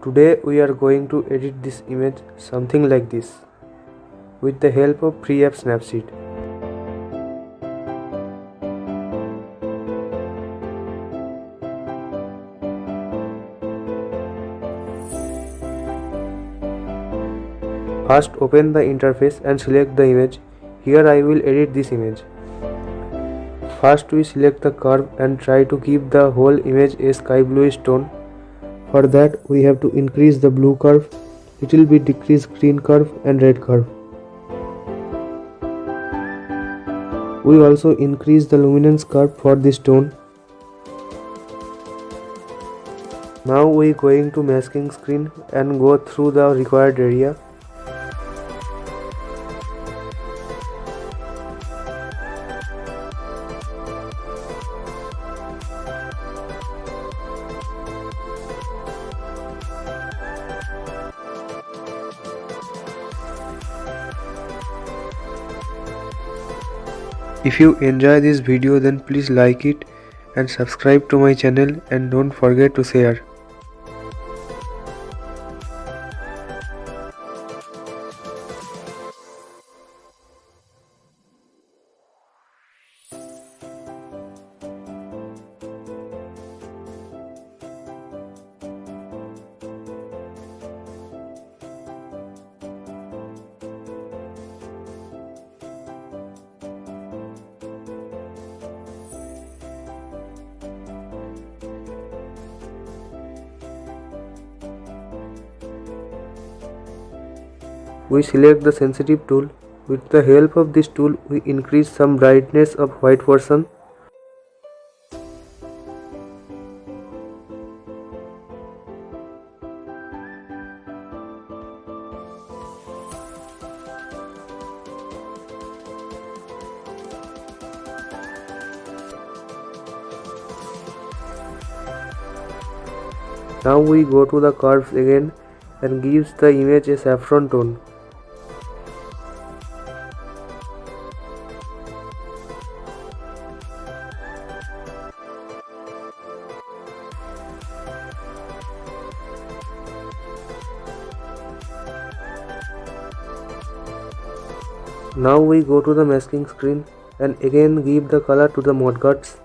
Today we are going to edit this image something like this with the help of free app Snapseed. First open the interface and select the image. Here I will edit this image. First we select the curve and try to keep the whole image a sky bluish tone. For that we have to increase the blue curve, little bit decrease green curve and red curve. We also increase the luminance curve for this tone. Now we going to masking screen and go through the required area. If you enjoy this video, then please like it and subscribe to my channel and don't forget to share. We select the sensitive tool. With the help of this tool, we increase some brightness of white portion. Now we go to the curves again and gives the image a saffron tone. Now we go to the masking screen and again give the color to the mudguards.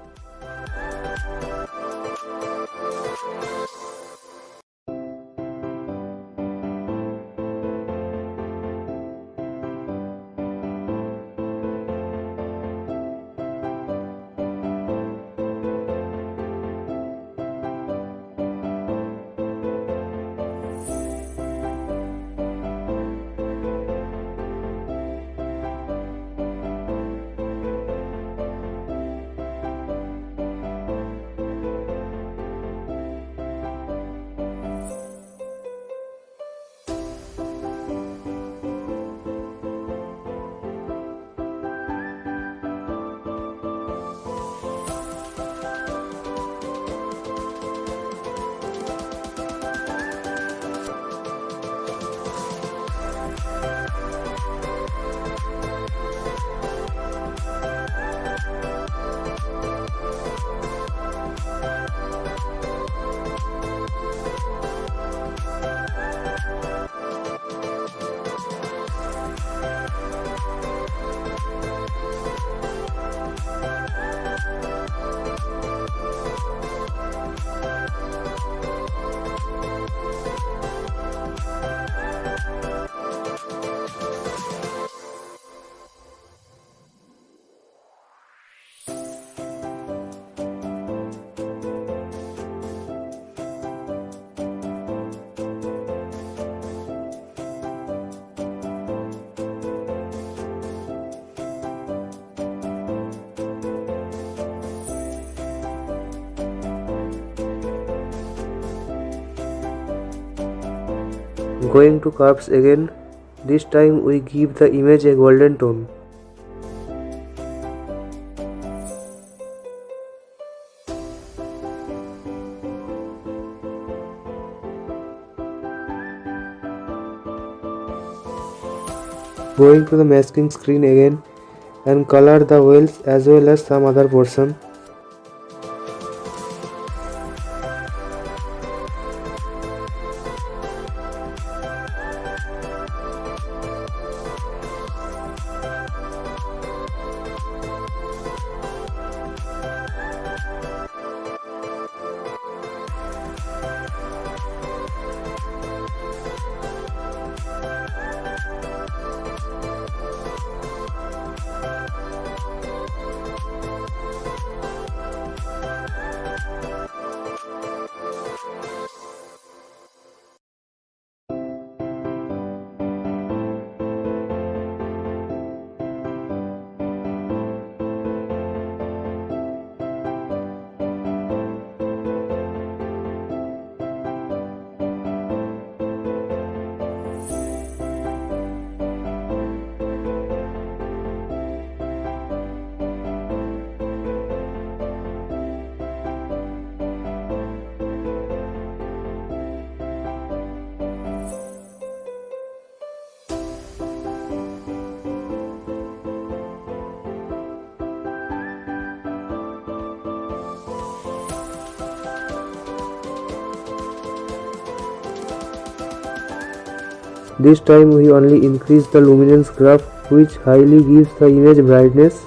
Going to curves again. This time we give the image a golden tone. Going to the masking screen again and color the wheels as well as some other portion. This time we only increase the luminance graph, which highly gives the image brightness.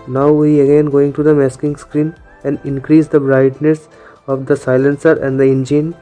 Now we again going to the masking screen and increase the brightness of the silencer and the engine.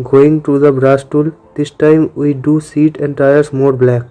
Going to the brush tool, this time we do seat and tires more black.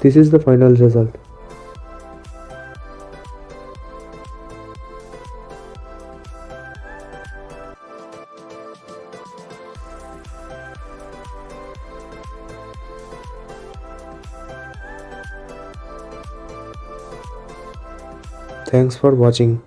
This is the final result. Thanks for watching.